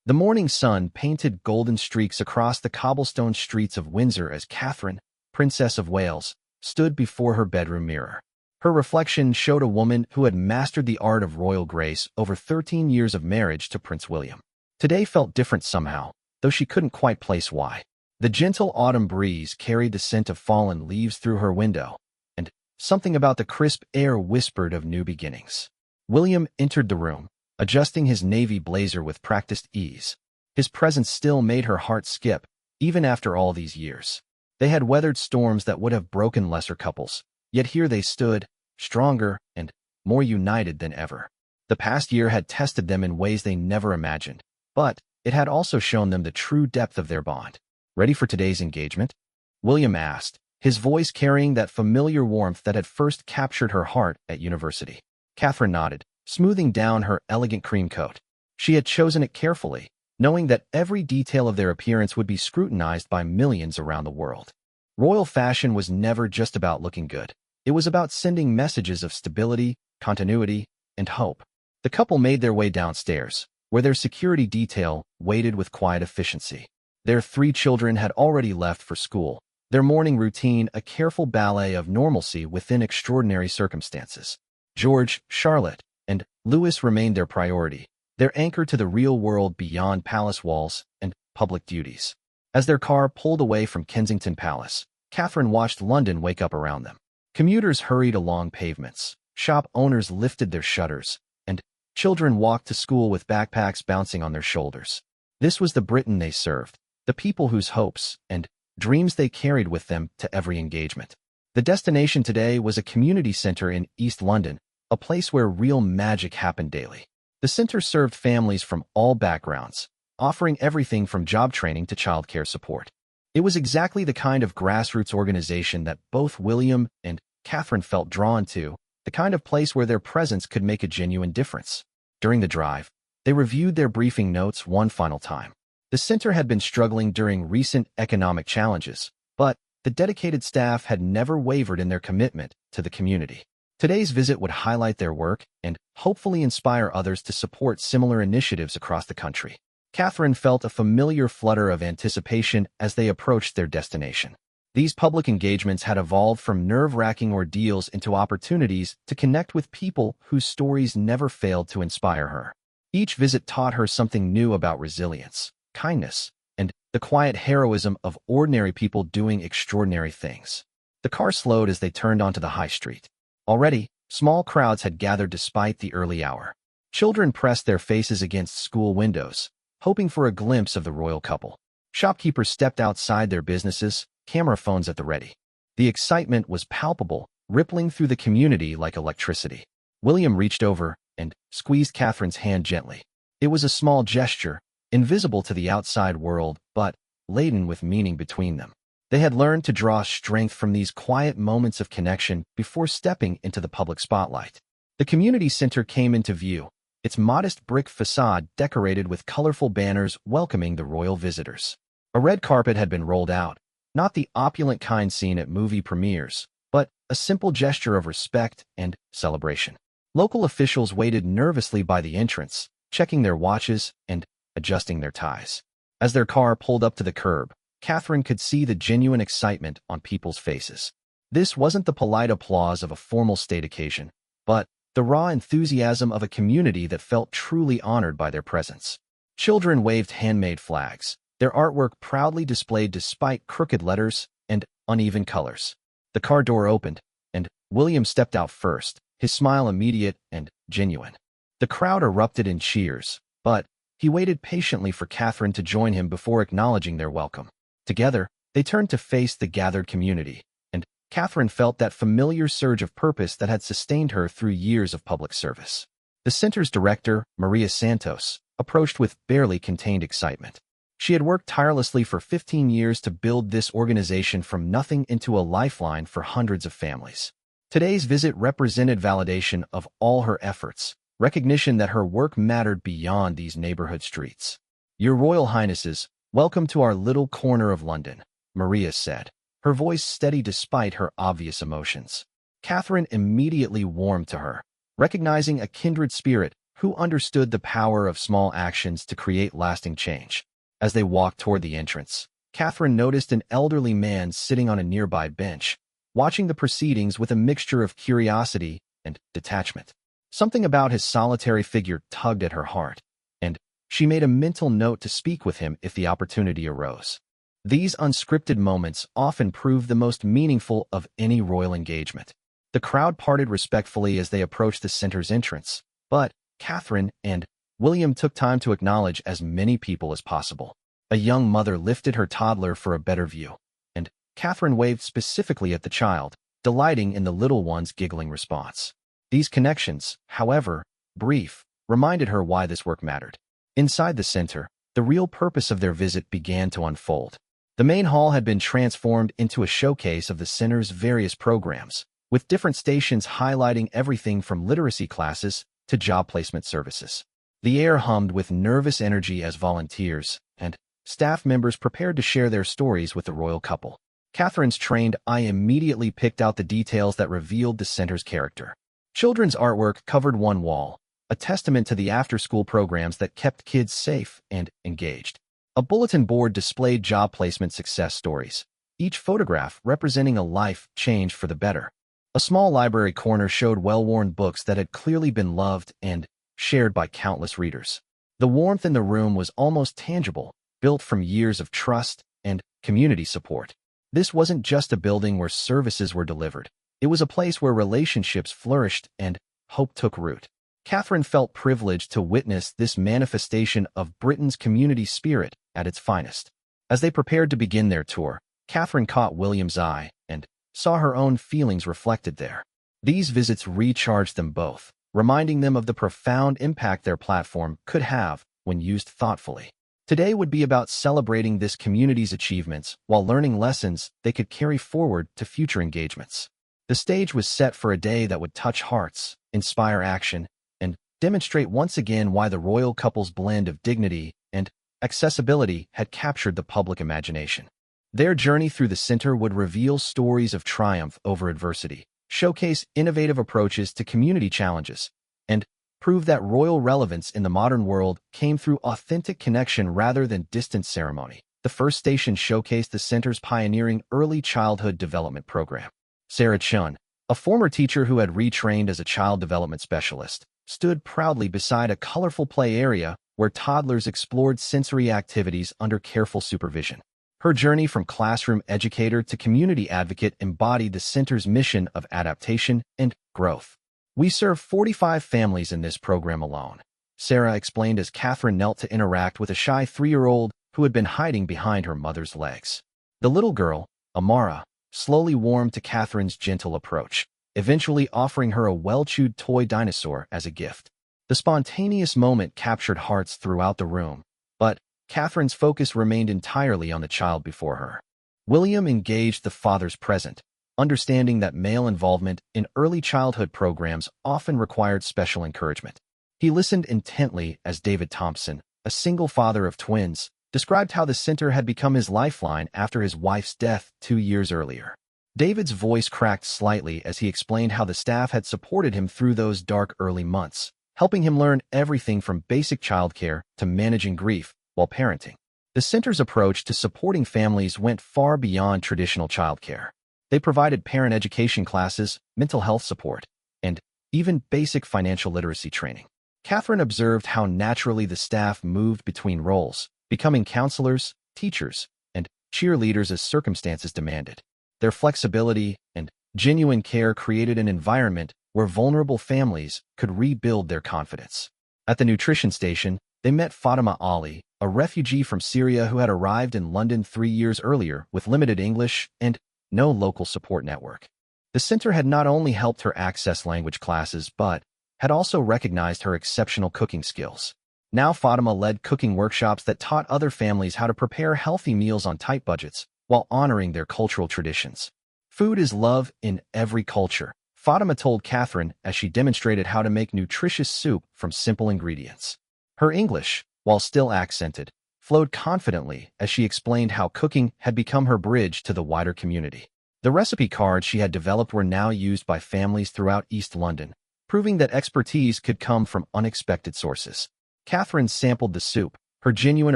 The morning sun painted golden streaks across the cobblestone streets of Windsor as Catherine, Princess of Wales, stood before her bedroom mirror. Her reflection showed a woman who had mastered the art of royal grace over 13 years of marriage to Prince William. Today felt different somehow, though she couldn't quite place why. The gentle autumn breeze carried the scent of fallen leaves through her window, and something about the crisp air whispered of new beginnings. William entered the room, adjusting his navy blazer with practiced ease. His presence still made her heart skip, even after all these years. They had weathered storms that would have broken lesser couples, yet here they stood, stronger and more united than ever. The past year had tested them in ways they never imagined, but it had also shown them the true depth of their bond. "Ready for today's engagement?" William asked, his voice carrying that familiar warmth that had first captured her heart at university. Catherine nodded, smoothing down her elegant cream coat. She had chosen it carefully, knowing that every detail of their appearance would be scrutinized by millions around the world. Royal fashion was never just about looking good. It was about sending messages of stability, continuity, and hope. The couple made their way downstairs, where their security detail waited with quiet efficiency. Their 3 children had already left for school, their morning routine a careful ballet of normalcy within extraordinary circumstances. George, Charlotte, and Louis remained their priority, their anchor to the real world beyond palace walls and public duties. As their car pulled away from Kensington Palace, Catherine watched London wake up around them. Commuters hurried along pavements, shop owners lifted their shutters, and children walked to school with backpacks bouncing on their shoulders. This was the Britain they served, the people whose hopes and dreams they carried with them to every engagement. The destination today was a community center in East London, a place where real magic happened daily. The center served families from all backgrounds, offering everything from job training to childcare support. It was exactly the kind of grassroots organization that both William and Catherine felt drawn to, the kind of place where their presence could make a genuine difference. During the drive, they reviewed their briefing notes one final time. The center had been struggling during recent economic challenges, but the dedicated staff had never wavered in their commitment to the community. Today's visit would highlight their work and hopefully inspire others to support similar initiatives across the country. Catherine felt a familiar flutter of anticipation as they approached their destination. These public engagements had evolved from nerve-wracking ordeals into opportunities to connect with people whose stories never failed to inspire her. Each visit taught her something new about resilience, kindness, and the quiet heroism of ordinary people doing extraordinary things. The car slowed as they turned onto the high street. Already, small crowds had gathered despite the early hour. Children pressed their faces against school windows, hoping for a glimpse of the royal couple. Shopkeepers stepped outside their businesses, camera phones at the ready. The excitement was palpable, rippling through the community like electricity. William reached over and squeezed Catherine's hand gently. It was a small gesture, invisible to the outside world, but laden with meaning between them. They had learned to draw strength from these quiet moments of connection before stepping into the public spotlight. The community center came into view, its modest brick facade decorated with colorful banners welcoming the royal visitors. A red carpet had been rolled out, not the opulent kind seen at movie premieres, but a simple gesture of respect and celebration. Local officials waited nervously by the entrance, checking their watches and adjusting their ties. As their car pulled up to the curb, Catherine could see the genuine excitement on people's faces. This wasn't the polite applause of a formal state occasion, but the raw enthusiasm of a community that felt truly honored by their presence. Children waved handmade flags, their artwork proudly displayed despite crooked letters and uneven colors. The car door opened, and William stepped out first, his smile immediate and genuine. The crowd erupted in cheers, but he waited patiently for Catherine to join him before acknowledging their welcome. Together, they turned to face the gathered community, and Catherine felt that familiar surge of purpose that had sustained her through years of public service. The center's director, Maria Santos, approached with barely contained excitement. She had worked tirelessly for 15 years to build this organization from nothing into a lifeline for hundreds of families. Today's visit represented validation of all her efforts, recognition that her work mattered beyond these neighborhood streets. "Your Royal Highnesses, welcome to our little corner of London," Maria said, her voice steady despite her obvious emotions. Catherine immediately warmed to her, recognizing a kindred spirit who understood the power of small actions to create lasting change. As they walked toward the entrance, Catherine noticed an elderly man sitting on a nearby bench, watching the proceedings with a mixture of curiosity and detachment. Something about his solitary figure tugged at her heart, and she made a mental note to speak with him if the opportunity arose. These unscripted moments often prove the most meaningful of any royal engagement. The crowd parted respectfully as they approached the center's entrance, but Catherine and William took time to acknowledge as many people as possible. A young mother lifted her toddler for a better view, and Catherine waved specifically at the child, delighting in the little one's giggling response. These connections, however brief, reminded her why this work mattered. Inside the center, the real purpose of their visit began to unfold. The main hall had been transformed into a showcase of the center's various programs, with different stations highlighting everything from literacy classes to job placement services. The air hummed with nervous energy as volunteers and staff members prepared to share their stories with the royal couple. Catherine's trained eye immediately picked out the details that revealed the center's character. Children's artwork covered one wall, a testament to the after-school programs that kept kids safe and engaged. A bulletin board displayed job placement success stories, each photograph representing a life changed for the better. A small library corner showed well-worn books that had clearly been loved and shared by countless readers. The warmth in the room was almost tangible, built from years of trust and community support. This wasn't just a building where services were delivered. It was a place where relationships flourished and hope took root. Catherine felt privileged to witness this manifestation of Britain's community spirit at its finest. As they prepared to begin their tour, Catherine caught William's eye and saw her own feelings reflected there. These visits recharged them both, reminding them of the profound impact their platform could have when used thoughtfully. Today would be about celebrating this community's achievements while learning lessons they could carry forward to future engagements. The stage was set for a day that would touch hearts, inspire action, and demonstrate once again why the royal couple's blend of dignity and accessibility had captured the public imagination. Their journey through the center would reveal stories of triumph over adversity, showcase innovative approaches to community challenges, and prove that royal relevance in the modern world came through authentic connection rather than distant ceremony. The first station showcased the center's pioneering early childhood development program. Sarah Chun, a former teacher who had retrained as a child development specialist, stood proudly beside a colorful play area where toddlers explored sensory activities under careful supervision. Her journey from classroom educator to community advocate embodied the center's mission of adaptation and growth. "We serve 45 families in this program alone," Sarah explained as Catherine knelt to interact with a shy 3-year-old who had been hiding behind her mother's legs. The little girl, Amara, slowly warmed to Catherine's gentle approach, eventually offering her a well-chewed toy dinosaur as a gift. The spontaneous moment captured hearts throughout the room, but Catherine's focus remained entirely on the child before her. William engaged the fathers present, understanding that male involvement in early childhood programs often required special encouragement. He listened intently as David Thompson, a single father of twins, described how the center had become his lifeline after his wife's death 2 years earlier. David's voice cracked slightly as he explained how the staff had supported him through those dark early months, helping him learn everything from basic childcare to managing grief while parenting. The center's approach to supporting families went far beyond traditional childcare. They provided parent education classes, mental health support, and even basic financial literacy training. Catherine observed how naturally the staff moved between roles, becoming counselors, teachers, and cheerleaders as circumstances demanded. Their flexibility and genuine care created an environment where vulnerable families could rebuild their confidence. At the nutrition station, they met Fatima Ali, a refugee from Syria who had arrived in London 3 years earlier with limited English and no local support network. The center had not only helped her access language classes but had also recognized her exceptional cooking skills. Now Fatima led cooking workshops that taught other families how to prepare healthy meals on tight budgets while honoring their cultural traditions. "Food is love in every culture," Fatima told Catherine as she demonstrated how to make nutritious soup from simple ingredients. Her English, while still accented, flowed confidently as she explained how cooking had become her bridge to the wider community. The recipe cards she had developed were now used by families throughout East London, proving that expertise could come from unexpected sources. Catherine sampled the soup, her genuine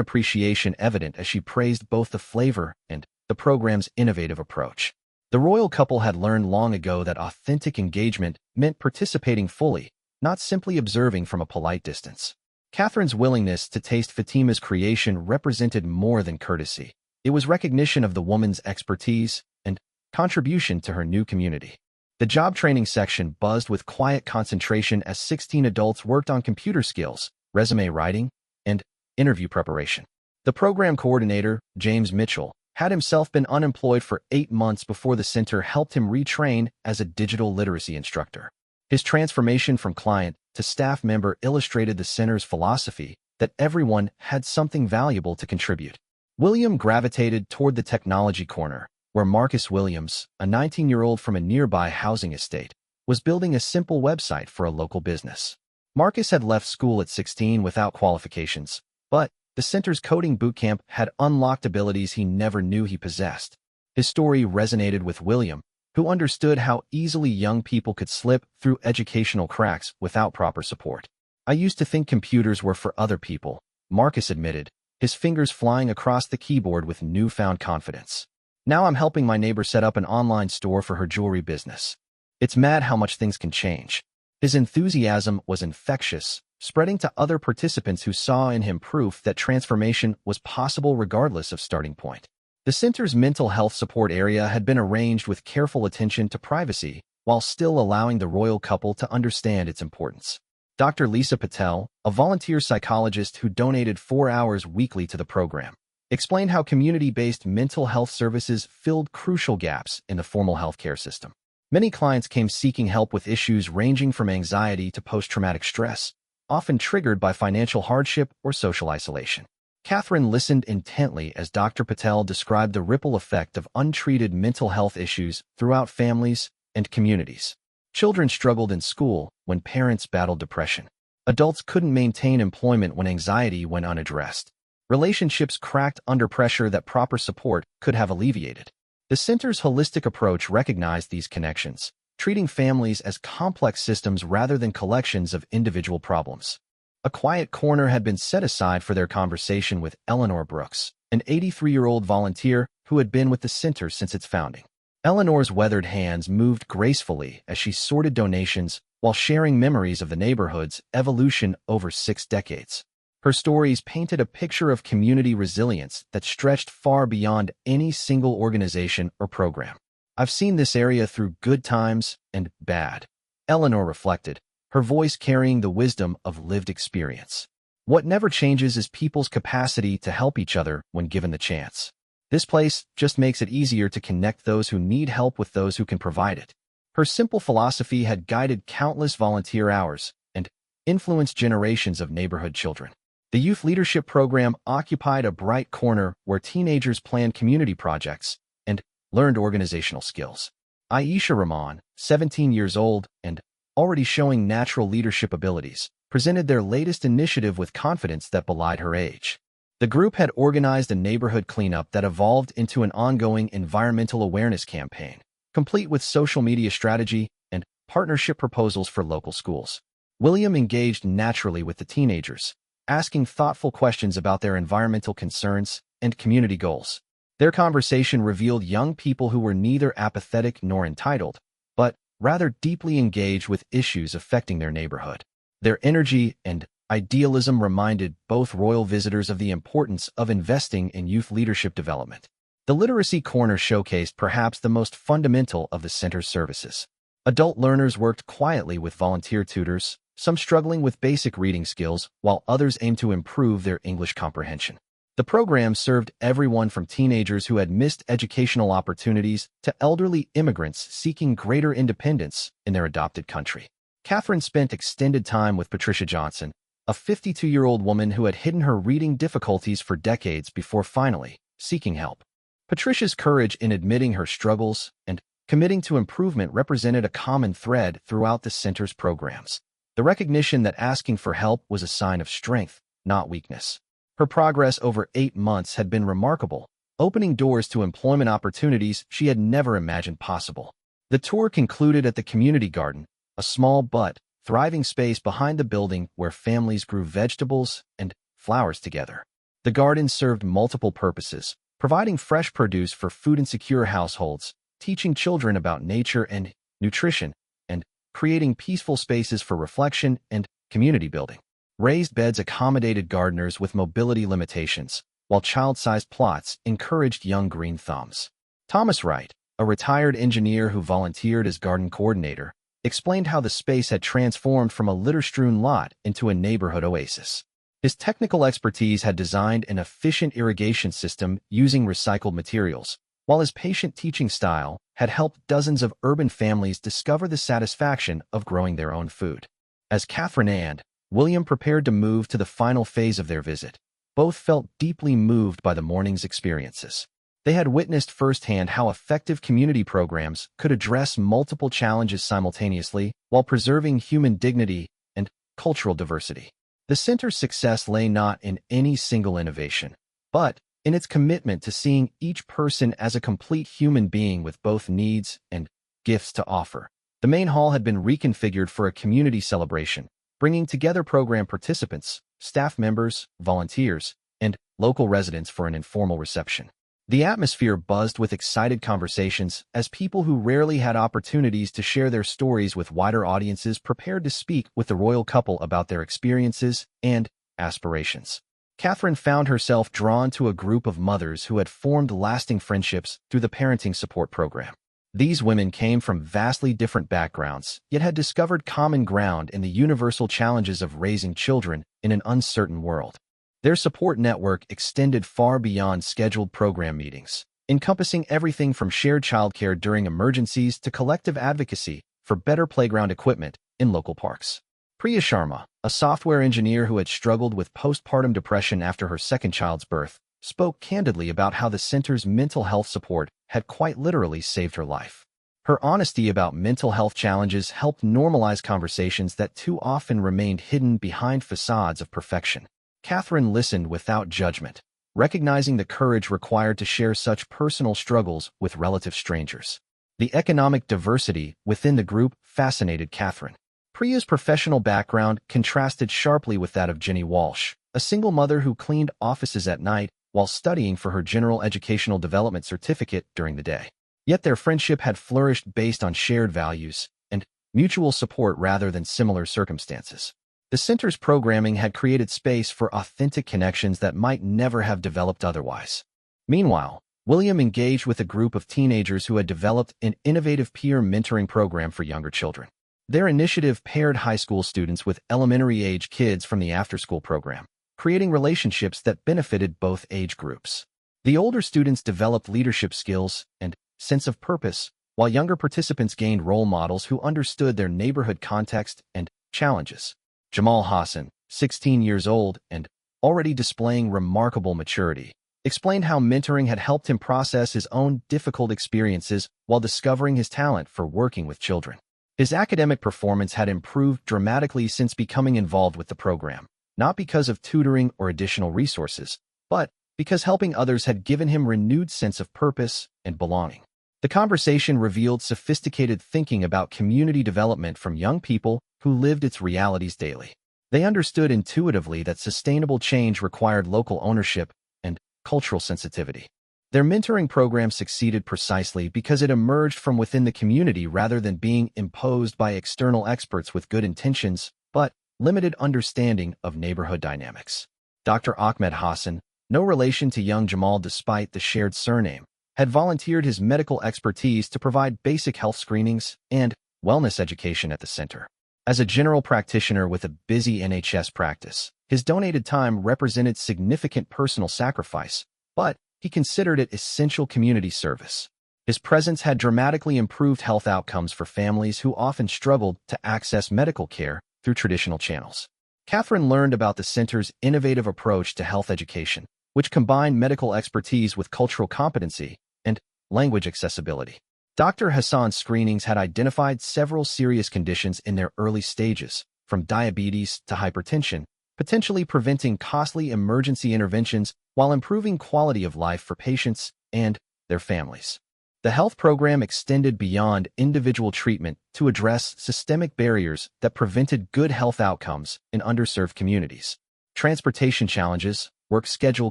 appreciation evident as she praised both the flavor and the program's innovative approach. The royal couple had learned long ago that authentic engagement meant participating fully, not simply observing from a polite distance. Catherine's willingness to taste Fatima's creation represented more than courtesy. It was recognition of the woman's expertise and contribution to her new community. The job training section buzzed with quiet concentration as 16 adults worked on computer skills, resume writing, and interview preparation. The program coordinator, James Mitchell, had himself been unemployed for 8 months before the center helped him retrain as a digital literacy instructor. His transformation from client to staff member illustrated the center's philosophy that everyone had something valuable to contribute. William gravitated toward the technology corner, where Marcus Williams, a 19-year-old from a nearby housing estate, was building a simple website for a local business. Marcus had left school at 16 without qualifications, but the center's coding bootcamp had unlocked abilities he never knew he possessed. His story resonated with William, who understood how easily young people could slip through educational cracks without proper support. "I used to think computers were for other people," Marcus admitted, his fingers flying across the keyboard with newfound confidence. "Now I'm helping my neighbor set up an online store for her jewelry business. It's mad how much things can change." His enthusiasm was infectious, spreading to other participants who saw in him proof that transformation was possible regardless of starting point. The center's mental health support area had been arranged with careful attention to privacy, while still allowing the royal couple to understand its importance. Dr. Lisa Patel, a volunteer psychologist who donated 4 hours weekly to the program, explained how community-based mental health services filled crucial gaps in the formal healthcare system. Many clients came seeking help with issues ranging from anxiety to post-traumatic stress, often triggered by financial hardship or social isolation. Catherine listened intently as Dr. Patel described the ripple effect of untreated mental health issues throughout families and communities. Children struggled in school when parents battled depression. Adults couldn't maintain employment when anxiety went unaddressed. Relationships cracked under pressure that proper support could have alleviated. The center's holistic approach recognized these connections, treating families as complex systems rather than collections of individual problems. A quiet corner had been set aside for their conversation with Eleanor Brooks, an 83-year-old volunteer who had been with the center since its founding. Eleanor's weathered hands moved gracefully as she sorted donations while sharing memories of the neighborhood's evolution over 6 decades. Her stories painted a picture of community resilience that stretched far beyond any single organization or program. "I've seen this area through good times and bad," Eleanor reflected, her voice carrying the wisdom of lived experience. "What never changes is people's capacity to help each other when given the chance. This place just makes it easier to connect those who need help with those who can provide it." Her simple philosophy had guided countless volunteer hours and influenced generations of neighborhood children. The youth leadership program occupied a bright corner where teenagers planned community projects and learned organizational skills. Aisha Rahman, 17 years old and already showing natural leadership abilities, presented their latest initiative with confidence that belied her age. The group had organized a neighborhood cleanup that evolved into an ongoing environmental awareness campaign, complete with social media strategy and partnership proposals for local schools. William engaged naturally with the teenagers, asking thoughtful questions about their environmental concerns and community goals. Their conversation revealed young people who were neither apathetic nor entitled, but rather deeply engaged with issues affecting their neighborhood. Their energy and idealism reminded both royal visitors of the importance of investing in youth leadership development. The Literacy Corner showcased perhaps the most fundamental of the center's services. Adult learners worked quietly with volunteer tutors, some struggling with basic reading skills, while others aimed to improve their English comprehension. The program served everyone from teenagers who had missed educational opportunities to elderly immigrants seeking greater independence in their adopted country. Catherine spent extended time with Patricia Johnson, a 52-year-old woman who had hidden her reading difficulties for decades before finally seeking help. Patricia's courage in admitting her struggles and committing to improvement represented a common thread throughout the center's programs. The recognition that asking for help was a sign of strength, not weakness. Her progress over 8 months had been remarkable, opening doors to employment opportunities she had never imagined possible. The tour concluded at the community garden, a small but thriving space behind the building where families grew vegetables and flowers together. The garden served multiple purposes, providing fresh produce for food-insecure households, teaching children about nature and nutrition, and creating peaceful spaces for reflection and community building. Raised beds accommodated gardeners with mobility limitations, while child-sized plots encouraged young green thumbs. Thomas Wright, a retired engineer who volunteered as garden coordinator, explained how the space had transformed from a litter-strewn lot into a neighborhood oasis. His technical expertise had designed an efficient irrigation system using recycled materials, while his patient teaching style had helped dozens of urban families discover the satisfaction of growing their own food. As Catherine and William prepared to move to the final phase of their visit, both felt deeply moved by the morning's experiences. They had witnessed firsthand how effective community programs could address multiple challenges simultaneously while preserving human dignity and cultural diversity. The center's success lay not in any single innovation, but in its commitment to seeing each person as a complete human being with both needs and gifts to offer. The main hall had been reconfigured for a community celebration, bringing together program participants, staff members, volunteers, and local residents for an informal reception. The atmosphere buzzed with excited conversations as people who rarely had opportunities to share their stories with wider audiences prepared to speak with the royal couple about their experiences and aspirations. Catherine found herself drawn to a group of mothers who had formed lasting friendships through the parenting support program. These women came from vastly different backgrounds, yet had discovered common ground in the universal challenges of raising children in an uncertain world. Their support network extended far beyond scheduled program meetings, encompassing everything from shared childcare during emergencies to collective advocacy for better playground equipment in local parks. Priya Sharma, a software engineer who had struggled with postpartum depression after her second child's birth, spoke candidly about how the center's mental health support had quite literally saved her life. Her honesty about mental health challenges helped normalize conversations that too often remained hidden behind facades of perfection. Catherine listened without judgment, recognizing the courage required to share such personal struggles with relative strangers. The economic diversity within the group fascinated Catherine. Priya's professional background contrasted sharply with that of Jenny Walsh, a single mother who cleaned offices at night while studying for her general educational development certificate during the day. Yet their friendship had flourished based on shared values and mutual support rather than similar circumstances. The center's programming had created space for authentic connections that might never have developed otherwise. Meanwhile, William engaged with a group of teenagers who had developed an innovative peer mentoring program for younger children. Their initiative paired high school students with elementary-age kids from the after-school program, creating relationships that benefited both age groups. The older students developed leadership skills and sense of purpose, while younger participants gained role models who understood their neighborhood context and challenges. Jamal Hassan, 16 years old and already displaying remarkable maturity, explained how mentoring had helped him process his own difficult experiences while discovering his talent for working with children. His academic performance had improved dramatically since becoming involved with the program, not because of tutoring or additional resources, but because helping others had given him renewed sense of purpose and belonging. The conversation revealed sophisticated thinking about community development from young people who lived its realities daily. They understood intuitively that sustainable change required local ownership and cultural sensitivity. Their mentoring program succeeded precisely because it emerged from within the community rather than being imposed by external experts with good intentions, but limited understanding of neighborhood dynamics. Dr. Ahmed Hassan, no relation to young Jamal despite the shared surname, had volunteered his medical expertise to provide basic health screenings and wellness education at the center. As a general practitioner with a busy NHS practice, his donated time represented significant personal sacrifice, but he considered it essential community service. His presence had dramatically improved health outcomes for families who often struggled to access medical care through traditional channels. Catherine learned about the center's innovative approach to health education, which combined medical expertise with cultural competency and language accessibility. Dr. Hassan's screenings had identified several serious conditions in their early stages, from diabetes to hypertension, potentially preventing costly emergency interventions while improving quality of life for patients and their families. The health program extended beyond individual treatment to address systemic barriers that prevented good health outcomes in underserved communities. Transportation challenges, work schedule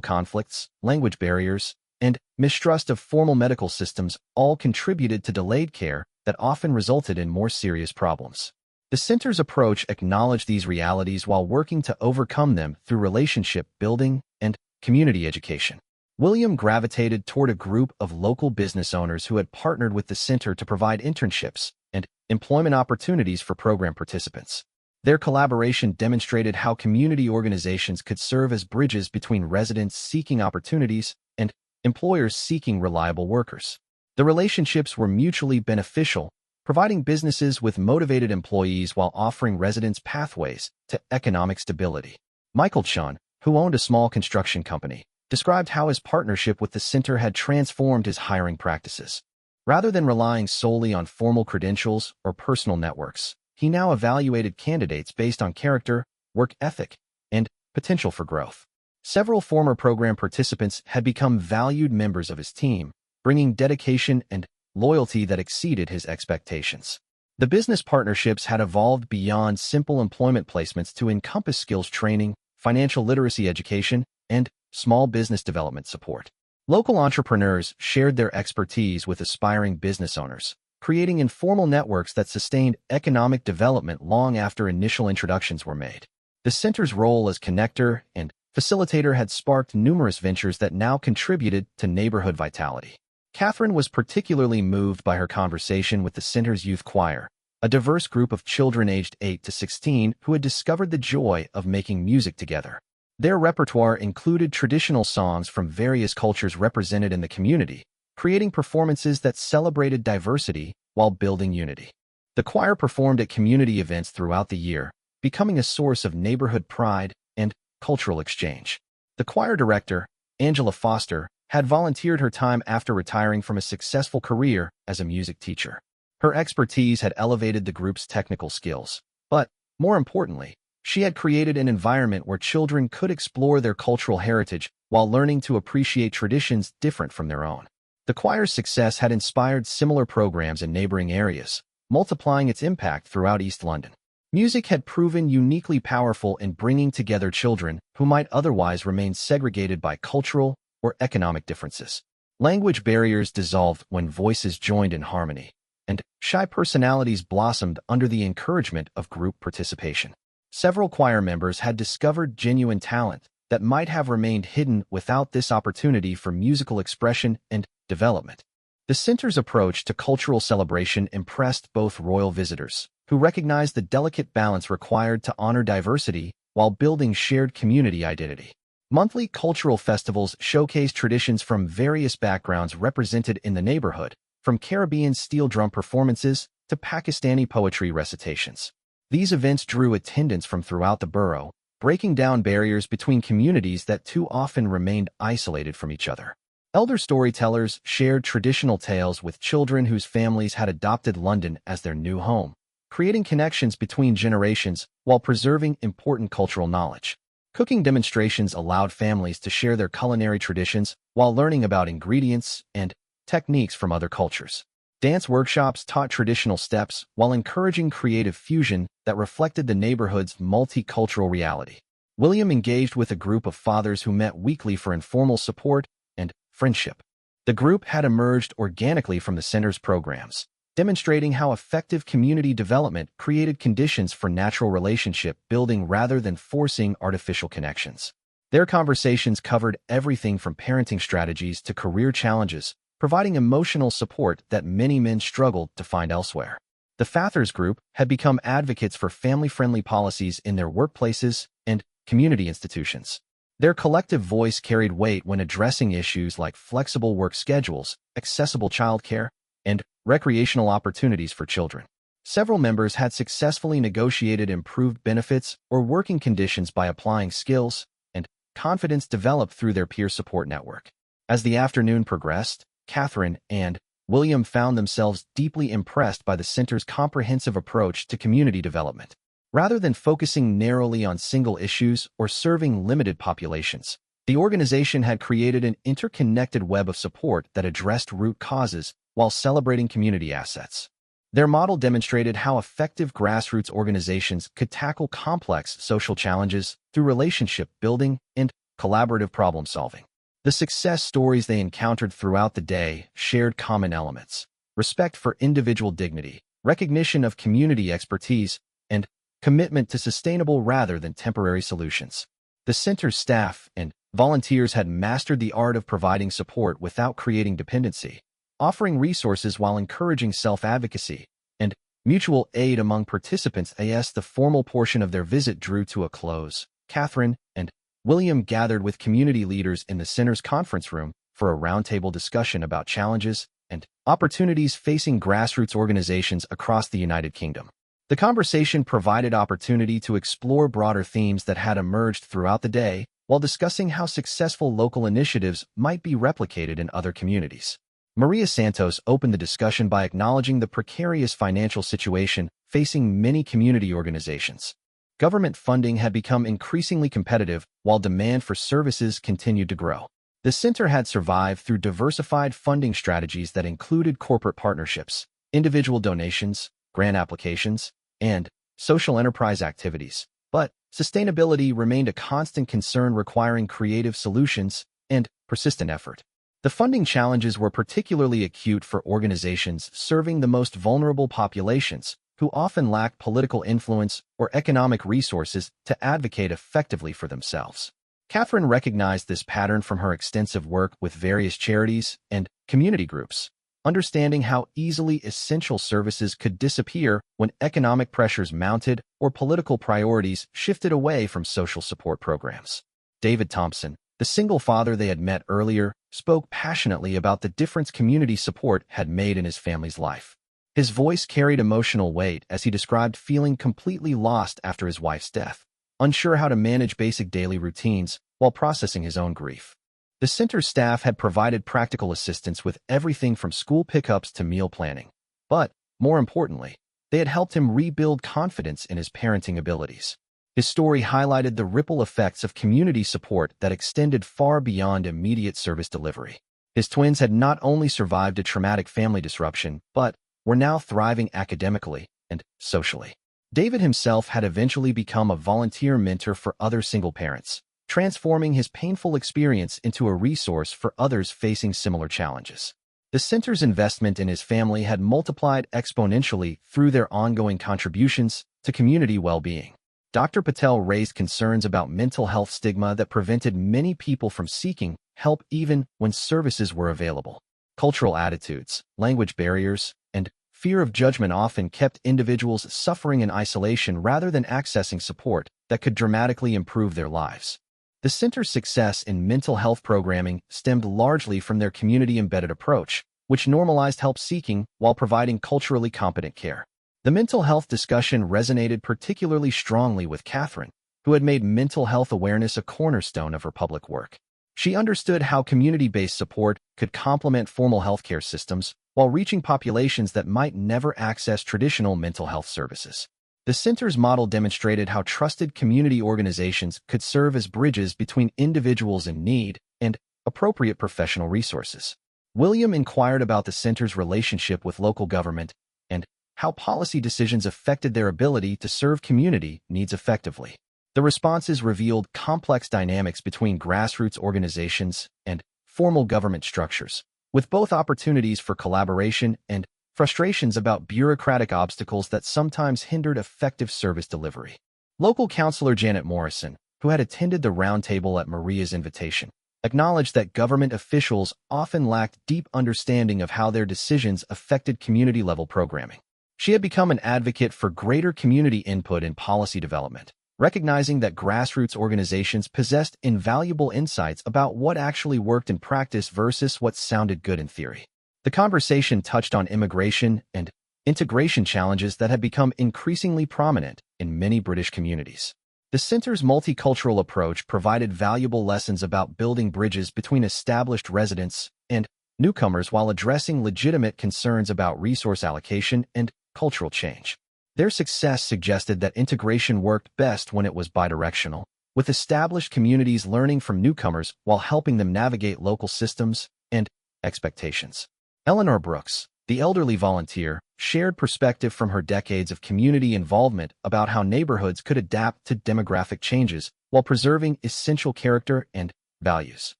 conflicts, language barriers, and mistrust of formal medical systems all contributed to delayed care that often resulted in more serious problems. The center's approach acknowledged these realities while working to overcome them through relationship building and community education. William gravitated toward a group of local business owners who had partnered with the center to provide internships and employment opportunities for program participants. Their collaboration demonstrated how community organizations could serve as bridges between residents seeking opportunities and employers seeking reliable workers. The relationships were mutually beneficial, providing businesses with motivated employees while offering residents pathways to economic stability. Michael Chun, who owned a small construction company, described how his partnership with the center had transformed his hiring practices. Rather than relying solely on formal credentials or personal networks, he now evaluated candidates based on character, work ethic, and potential for growth. Several former program participants had become valued members of his team, bringing dedication and loyalty that exceeded his expectations. The business partnerships had evolved beyond simple employment placements to encompass skills training, financial literacy education, and small business development support. Local entrepreneurs shared their expertise with aspiring business owners, creating informal networks that sustained economic development long after initial introductions were made. The center's role as connector and facilitator had sparked numerous ventures that now contributed to neighborhood vitality. Catherine was particularly moved by her conversation with the center's youth choir, a diverse group of children aged 8 to 16 who had discovered the joy of making music together. Their repertoire included traditional songs from various cultures represented in the community, creating performances that celebrated diversity while building unity. The choir performed at community events throughout the year, becoming a source of neighborhood pride and cultural exchange. The choir director, Angela Foster, had volunteered her time after retiring from a successful career as a music teacher. Her expertise had elevated the group's technical skills, but, more importantly, she had created an environment where children could explore their cultural heritage while learning to appreciate traditions different from their own. The choir's success had inspired similar programs in neighboring areas, multiplying its impact throughout East London. Music had proven uniquely powerful in bringing together children who might otherwise remain segregated by cultural or economic differences. Language barriers dissolved when voices joined in harmony, and shy personalities blossomed under the encouragement of group participation. Several choir members had discovered genuine talent that might have remained hidden without this opportunity for musical expression and development. The center's approach to cultural celebration impressed both royal visitors, who recognized the delicate balance required to honor diversity while building shared community identity. Monthly cultural festivals showcased traditions from various backgrounds represented in the neighborhood, from Caribbean steel drum performances to Pakistani poetry recitations. These events drew attendance from throughout the borough, breaking down barriers between communities that too often remained isolated from each other. Elder storytellers shared traditional tales with children whose families had adopted London as their new home, creating connections between generations while preserving important cultural knowledge. Cooking demonstrations allowed families to share their culinary traditions while learning about ingredients and techniques from other cultures. Dance workshops taught traditional steps while encouraging creative fusion that reflected the neighborhood's multicultural reality. William engaged with a group of fathers who met weekly for informal support and friendship. The group had emerged organically from the center's programs, demonstrating how effective community development created conditions for natural relationship building rather than forcing artificial connections. Their conversations covered everything from parenting strategies to career challenges, providing emotional support that many men struggled to find elsewhere. The Fathers Group had become advocates for family-friendly policies in their workplaces and community institutions. Their collective voice carried weight when addressing issues like flexible work schedules, accessible childcare, and recreational opportunities for children. Several members had successfully negotiated improved benefits or working conditions by applying skills and confidence developed through their peer support network. As the afternoon progressed, Catherine and William found themselves deeply impressed by the center's comprehensive approach to community development. Rather than focusing narrowly on single issues or serving limited populations, The organization had created an interconnected web of support that addressed root causes while celebrating community assets. Their model demonstrated how effective grassroots organizations could tackle complex social challenges through relationship building and collaborative problem-solving. The success stories they encountered throughout the day shared common elements: respect for individual dignity, recognition of community expertise, and commitment to sustainable rather than temporary solutions. The center's staff and volunteers had mastered the art of providing support without creating dependency, offering resources while encouraging self-advocacy and mutual aid among participants. As the formal portion of their visit drew to a close, Catherine and William gathered with community leaders in the center's conference room for a roundtable discussion about challenges and opportunities facing grassroots organizations across the United Kingdom. The conversation provided opportunity to explore broader themes that had emerged throughout the day, while discussing how successful local initiatives might be replicated in other communities. Maria Santos opened the discussion by acknowledging the precarious financial situation facing many community organizations. Government funding had become increasingly competitive while demand for services continued to grow. The center had survived through diversified funding strategies that included corporate partnerships, individual donations, grant applications, and social enterprise activities. But sustainability remained a constant concern, requiring creative solutions and persistent effort. The funding challenges were particularly acute for organizations serving the most vulnerable populations, who often lacked political influence or economic resources to advocate effectively for themselves. Catherine recognized this pattern from her extensive work with various charities and community groups, understanding how easily essential services could disappear when economic pressures mounted or political priorities shifted away from social support programs. David Thompson, the single father they had met earlier, spoke passionately about the difference community support had made in his family's life. His voice carried emotional weight as he described feeling completely lost after his wife's death, unsure how to manage basic daily routines while processing his own grief. The center's staff had provided practical assistance with everything from school pickups to meal planning. But, more importantly, they had helped him rebuild confidence in his parenting abilities. His story highlighted the ripple effects of community support that extended far beyond immediate service delivery. His twins had not only survived a traumatic family disruption, but were now thriving academically and socially. David himself had eventually become a volunteer mentor for other single parents, transforming his painful experience into a resource for others facing similar challenges. The center's investment in his family had multiplied exponentially through their ongoing contributions to community well-being. Dr. Patel raised concerns about mental health stigma that prevented many people from seeking help even when services were available. Cultural attitudes, language barriers, and fear of judgment often kept individuals suffering in isolation rather than accessing support that could dramatically improve their lives. The center's success in mental health programming stemmed largely from their community-embedded approach, which normalized help seeking while providing culturally competent care. The mental health discussion resonated particularly strongly with Catherine, who had made mental health awareness a cornerstone of her public work. She understood how community-based support could complement formal healthcare systems while reaching populations that might never access traditional mental health services. The center's model demonstrated how trusted community organizations could serve as bridges between individuals in need and appropriate professional resources. William inquired about the center's relationship with local government and how policy decisions affected their ability to serve community needs effectively. The responses revealed complex dynamics between grassroots organizations and formal government structures, with both opportunities for collaboration and frustrations about bureaucratic obstacles that sometimes hindered effective service delivery. Local councillor Janet Morrison, who had attended the roundtable at Maria's invitation, acknowledged that government officials often lacked deep understanding of how their decisions affected community-level programming. She had become an advocate for greater community input in policy development, recognizing that grassroots organizations possessed invaluable insights about what actually worked in practice versus what sounded good in theory. The conversation touched on immigration and integration challenges that had become increasingly prominent in many British communities. The center's multicultural approach provided valuable lessons about building bridges between established residents and newcomers while addressing legitimate concerns about resource allocation and cultural change. Their success suggested that integration worked best when it was bidirectional, with established communities learning from newcomers while helping them navigate local systems and expectations. Eleanor Brooks, the elderly volunteer, shared perspective from her decades of community involvement about how neighborhoods could adapt to demographic changes while preserving essential character and values.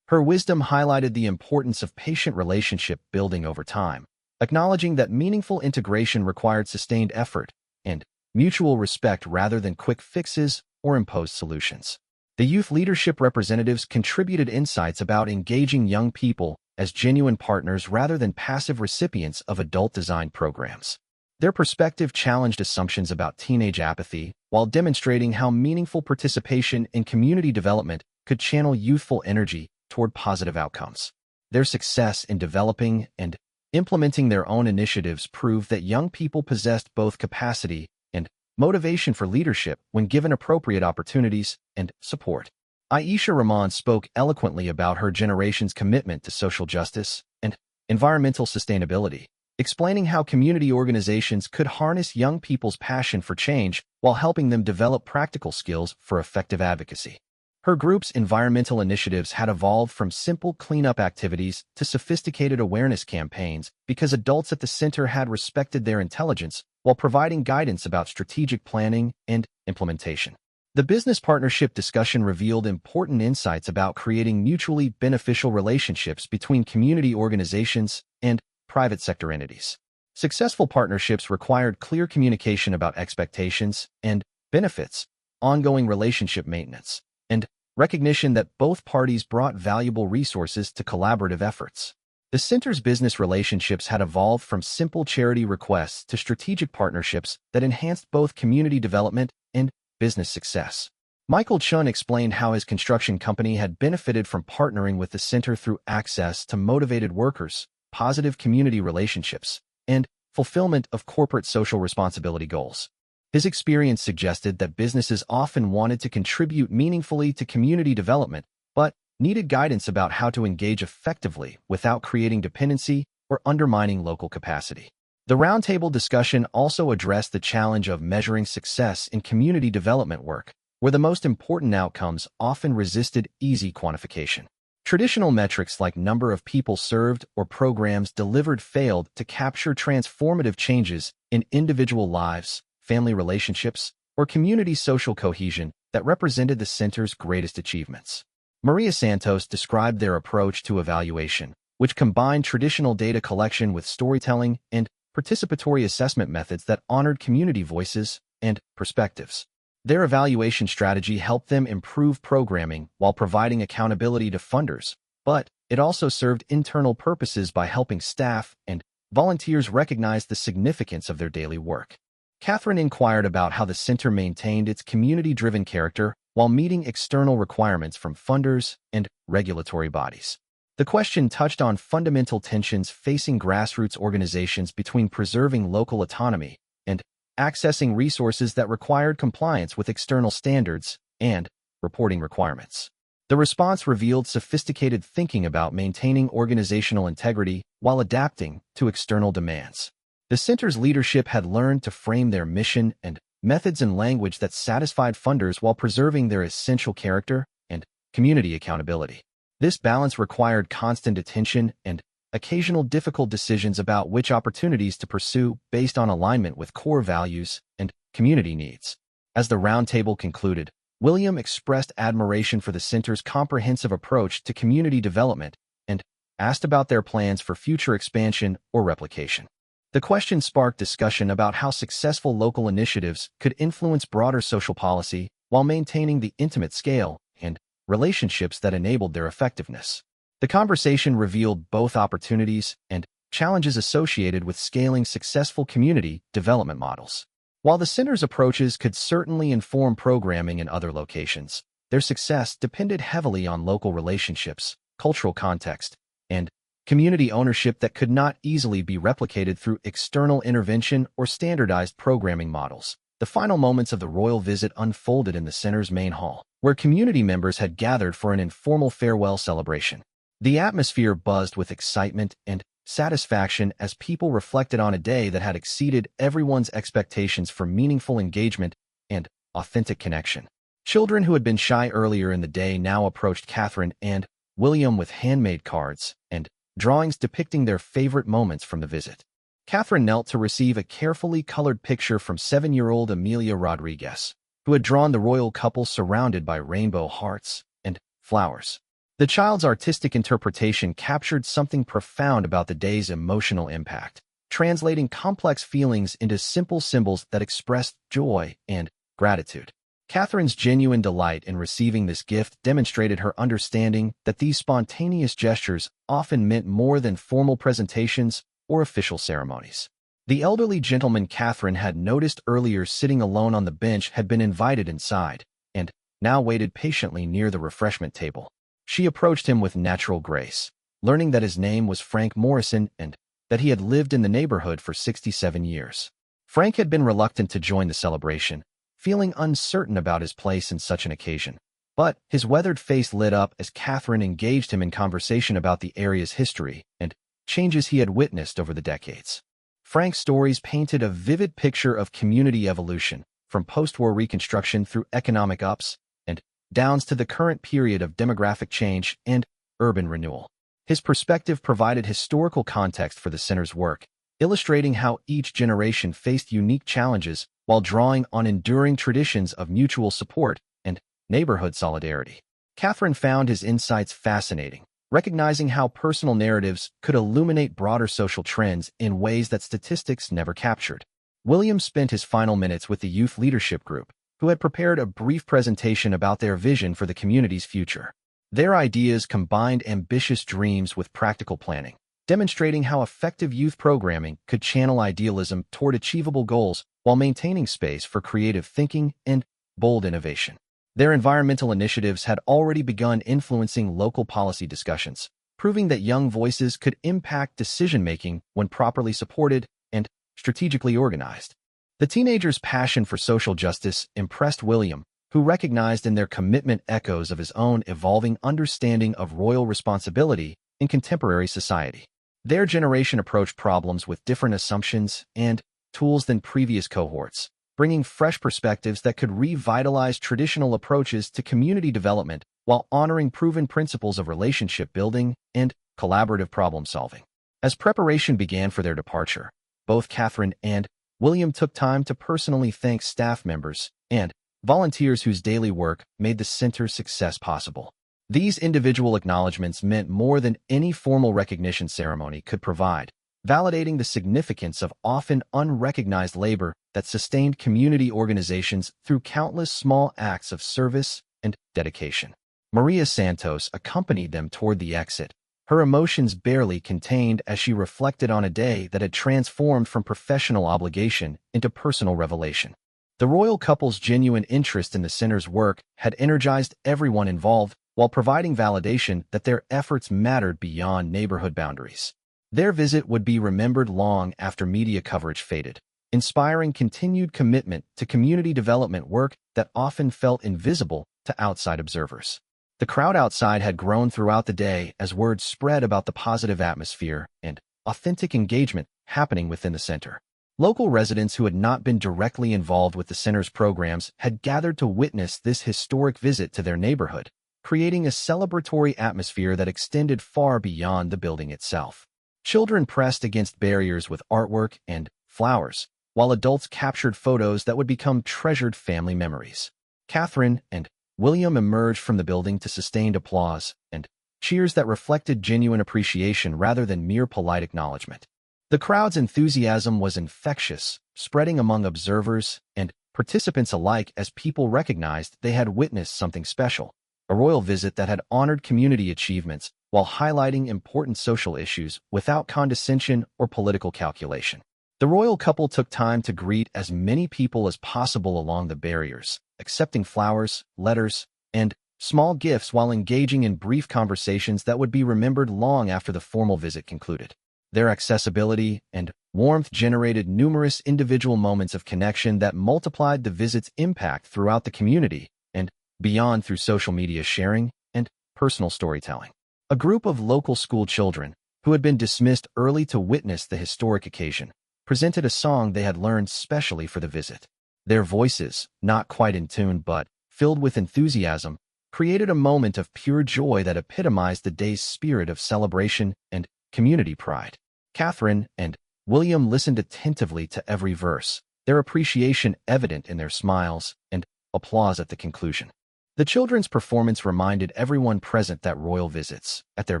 Her wisdom highlighted the importance of patient relationship building over time, acknowledging that meaningful integration required sustained effort and mutual respect rather than quick fixes or imposed solutions. The youth leadership representatives contributed insights about engaging young people as genuine partners rather than passive recipients of adult-designed programs. Their perspective challenged assumptions about teenage apathy while demonstrating how meaningful participation in community development could channel youthful energy toward positive outcomes. Their success in developing and implementing their own initiatives proved that young people possessed both capacity and motivation for leadership when given appropriate opportunities and support. Aisha Rahman spoke eloquently about her generation's commitment to social justice and environmental sustainability, explaining how community organizations could harness young people's passion for change while helping them develop practical skills for effective advocacy. Her group's environmental initiatives had evolved from simple cleanup activities to sophisticated awareness campaigns because adults at the center had respected their intelligence while providing guidance about strategic planning and implementation. The business partnership discussion revealed important insights about creating mutually beneficial relationships between community organizations and private sector entities. Successful partnerships required clear communication about expectations and benefits, ongoing relationship maintenance, and recognition that both parties brought valuable resources to collaborative efforts. The center's business relationships had evolved from simple charity requests to strategic partnerships that enhanced both community development and business success. Michael Chun explained how his construction company had benefited from partnering with the center through access to motivated workers, positive community relationships, and fulfillment of corporate social responsibility goals. His experience suggested that businesses often wanted to contribute meaningfully to community development, but needed guidance about how to engage effectively without creating dependency or undermining local capacity. The roundtable discussion also addressed the challenge of measuring success in community development work, where the most important outcomes often resisted easy quantification. Traditional metrics like number of people served or programs delivered failed to capture transformative changes in individual lives, family relationships, or community social cohesion that represented the center's greatest achievements. Maria Santos described their approach to evaluation, which combined traditional data collection with storytelling and participatory assessment methods that honored community voices and perspectives. Their evaluation strategy helped them improve programming while providing accountability to funders, but it also served internal purposes by helping staff and volunteers recognize the significance of their daily work. Catherine inquired about how the center maintained its community-driven character while meeting external requirements from funders and regulatory bodies. The question touched on fundamental tensions facing grassroots organizations between preserving local autonomy and accessing resources that required compliance with external standards and reporting requirements. The response revealed sophisticated thinking about maintaining organizational integrity while adapting to external demands. The center's leadership had learned to frame their mission and methods in language that satisfied funders while preserving their essential character and community accountability. This balance required constant attention and occasional difficult decisions about which opportunities to pursue based on alignment with core values and community needs. As the roundtable concluded, William expressed admiration for the center's comprehensive approach to community development and asked about their plans for future expansion or replication. The question sparked discussion about how successful local initiatives could influence broader social policy while maintaining the intimate scale and relationships that enabled their effectiveness. The conversation revealed both opportunities and challenges associated with scaling successful community development models. While the center's approaches could certainly inform programming in other locations, their success depended heavily on local relationships, cultural context, and community ownership that could not easily be replicated through external intervention or standardized programming models. The final moments of the royal visit unfolded in the center's main hall, where community members had gathered for an informal farewell celebration. The atmosphere buzzed with excitement and satisfaction as people reflected on a day that had exceeded everyone's expectations for meaningful engagement and authentic connection. Children who had been shy earlier in the day now approached Catherine and William with handmade cards and drawings depicting their favorite moments from the visit. Catherine knelt to receive a carefully colored picture from 7-year-old Amelia Rodriguez, who had drawn the royal couple surrounded by rainbow hearts and flowers. The child's artistic interpretation captured something profound about the day's emotional impact, translating complex feelings into simple symbols that expressed joy and gratitude. Catherine's genuine delight in receiving this gift demonstrated her understanding that these spontaneous gestures often meant more than formal presentations or official ceremonies. The elderly gentleman Catherine had noticed earlier sitting alone on the bench had been invited inside, and now waited patiently near the refreshment table. She approached him with natural grace, learning that his name was Frank Morrison and that he had lived in the neighborhood for 67 years. Frank had been reluctant to join the celebration, feeling uncertain about his place in such an occasion. But his weathered face lit up as Catherine engaged him in conversation about the area's history and changes he had witnessed over the decades. Frank's stories painted a vivid picture of community evolution, from post-war reconstruction through economic ups and downs to the current period of demographic change and urban renewal. His perspective provided historical context for the center's work, illustrating how each generation faced unique challenges while drawing on enduring traditions of mutual support and neighborhood solidarity. Catherine found his insights fascinating, recognizing how personal narratives could illuminate broader social trends in ways that statistics never captured. William spent his final minutes with the youth leadership group, who had prepared a brief presentation about their vision for the community's future. Their ideas combined ambitious dreams with practical planning, demonstrating how effective youth programming could channel idealism toward achievable goals while maintaining space for creative thinking and bold innovation. Their environmental initiatives had already begun influencing local policy discussions, proving that young voices could impact decision-making when properly supported and strategically organized. The teenagers' passion for social justice impressed William, who recognized in their commitment echoes of his own evolving understanding of royal responsibility in contemporary society. Their generation approached problems with different assumptions and tools than previous cohorts, bringing fresh perspectives that could revitalize traditional approaches to community development while honoring proven principles of relationship building and collaborative problem-solving. As preparation began for their departure, both Catherine and William took time to personally thank staff members and volunteers whose daily work made the center's success possible. These individual acknowledgments meant more than any formal recognition ceremony could provide, validating the significance of often unrecognized labor that sustained community organizations through countless small acts of service and dedication. Maria Santos accompanied them toward the exit, her emotions barely contained as she reflected on a day that had transformed from professional obligation into personal revelation. The royal couple's genuine interest in the center's work had energized everyone involved while providing validation that their efforts mattered beyond neighborhood boundaries. Their visit would be remembered long after media coverage faded, inspiring continued commitment to community development work that often felt invisible to outside observers. The crowd outside had grown throughout the day as word spread about the positive atmosphere and authentic engagement happening within the center. Local residents who had not been directly involved with the center's programs had gathered to witness this historic visit to their neighborhood, creating a celebratory atmosphere that extended far beyond the building itself. Children pressed against barriers with artwork and flowers, while adults captured photos that would become treasured family memories. Catherine and William emerged from the building to sustained applause and cheers that reflected genuine appreciation rather than mere polite acknowledgement. The crowd's enthusiasm was infectious, spreading among observers and participants alike as people recognized they had witnessed something special, a royal visit that had honored community achievements while highlighting important social issues without condescension or political calculation. The royal couple took time to greet as many people as possible along the barriers, accepting flowers, letters, and small gifts while engaging in brief conversations that would be remembered long after the formal visit concluded. Their accessibility and warmth generated numerous individual moments of connection that multiplied the visit's impact throughout the community and beyond through social media sharing and personal storytelling. A group of local school children, who had been dismissed early to witness the historic occasion, presented a song they had learned specially for the visit. Their voices, not quite in tune but filled with enthusiasm, created a moment of pure joy that epitomized the day's spirit of celebration and community pride. Catherine and William listened attentively to every verse, their appreciation evident in their smiles and applause at the conclusion. The children's performance reminded everyone present that royal visits, at their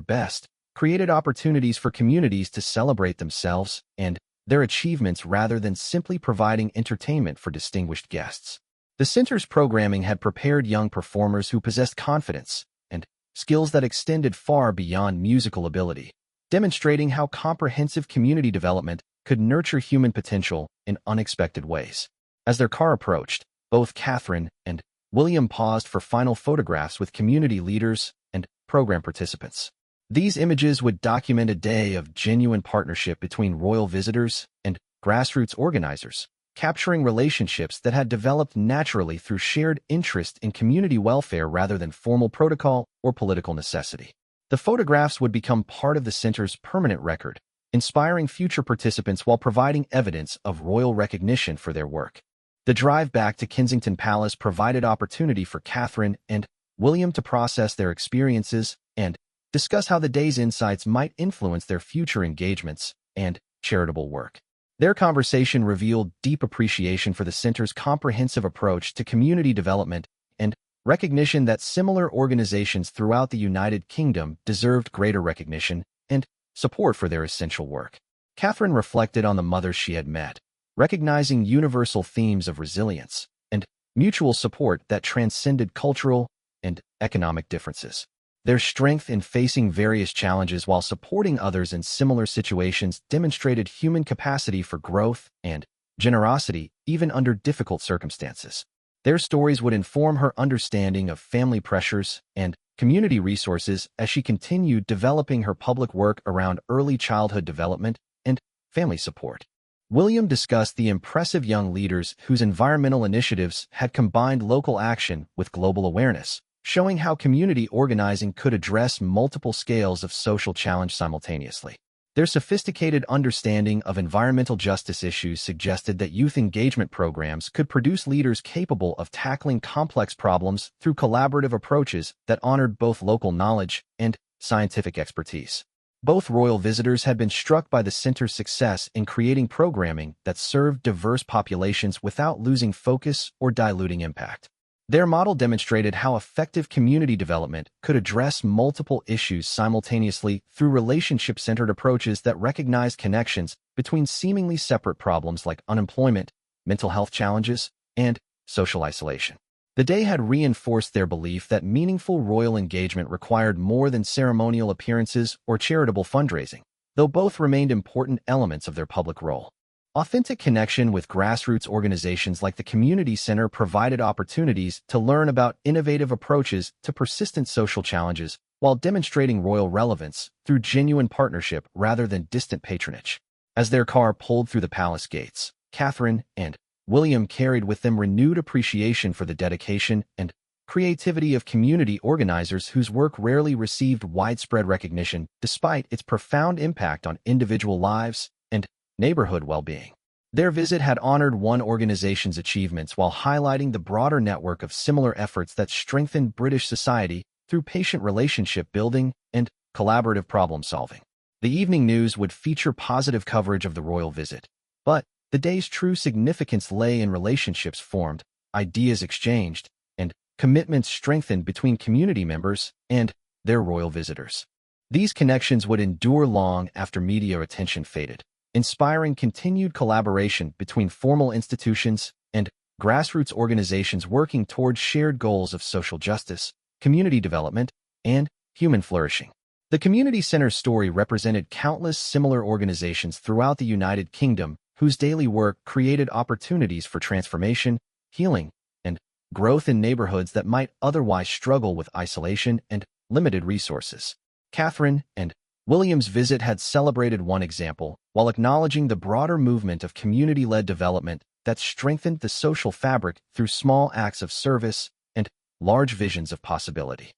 best, created opportunities for communities to celebrate themselves and their achievements rather than simply providing entertainment for distinguished guests. The center's programming had prepared young performers who possessed confidence and skills that extended far beyond musical ability, demonstrating how comprehensive community development could nurture human potential in unexpected ways. As their car approached, both Catherine and William paused for final photographs with community leaders and program participants. These images would document a day of genuine partnership between royal visitors and grassroots organizers, capturing relationships that had developed naturally through shared interest in community welfare rather than formal protocol or political necessity. The photographs would become part of the center's permanent record, inspiring future participants while providing evidence of royal recognition for their work. The drive back to Kensington Palace provided opportunity for Catherine and William to process their experiences and discuss how the day's insights might influence their future engagements and charitable work. Their conversation revealed deep appreciation for the center's comprehensive approach to community development and recognition that similar organizations throughout the United Kingdom deserved greater recognition and support for their essential work. Catherine reflected on the mothers she had met, recognizing universal themes of resilience and mutual support that transcended cultural and economic differences. Their strength in facing various challenges while supporting others in similar situations demonstrated human capacity for growth and generosity even under difficult circumstances. Their stories would inform her understanding of family pressures and community resources as she continued developing her public work around early childhood development and family support. William discussed the impressive young leaders whose environmental initiatives had combined local action with global awareness, showing how community organizing could address multiple scales of social challenge simultaneously. Their sophisticated understanding of environmental justice issues suggested that youth engagement programs could produce leaders capable of tackling complex problems through collaborative approaches that honored both local knowledge and scientific expertise. Both royal visitors had been struck by the center's success in creating programming that served diverse populations without losing focus or diluting impact. Their model demonstrated how effective community development could address multiple issues simultaneously through relationship-centered approaches that recognized connections between seemingly separate problems like unemployment, mental health challenges, and social isolation. The day had reinforced their belief that meaningful royal engagement required more than ceremonial appearances or charitable fundraising, though both remained important elements of their public role. Authentic connection with grassroots organizations like the Community Center provided opportunities to learn about innovative approaches to persistent social challenges while demonstrating royal relevance through genuine partnership rather than distant patronage. As their car pulled through the palace gates, Catherine and William carried with them renewed appreciation for the dedication and creativity of community organizers whose work rarely received widespread recognition despite its profound impact on individual lives and neighborhood well-being. Their visit had honored one organization's achievements while highlighting the broader network of similar efforts that strengthened British society through patient relationship building and collaborative problem-solving. The evening news would feature positive coverage of the royal visit, but the day's true significance lay in relationships formed, ideas exchanged, and commitments strengthened between community members and their royal visitors. These connections would endure long after media attention faded, inspiring continued collaboration between formal institutions and grassroots organizations working towards shared goals of social justice, community development, and human flourishing. The Community Center's story represented countless similar organizations throughout the United Kingdom whose daily work created opportunities for transformation, healing, and growth in neighborhoods that might otherwise struggle with isolation and limited resources. Catherine and William's visit had celebrated one example, while acknowledging the broader movement of community-led development that strengthened the social fabric through small acts of service and large visions of possibility.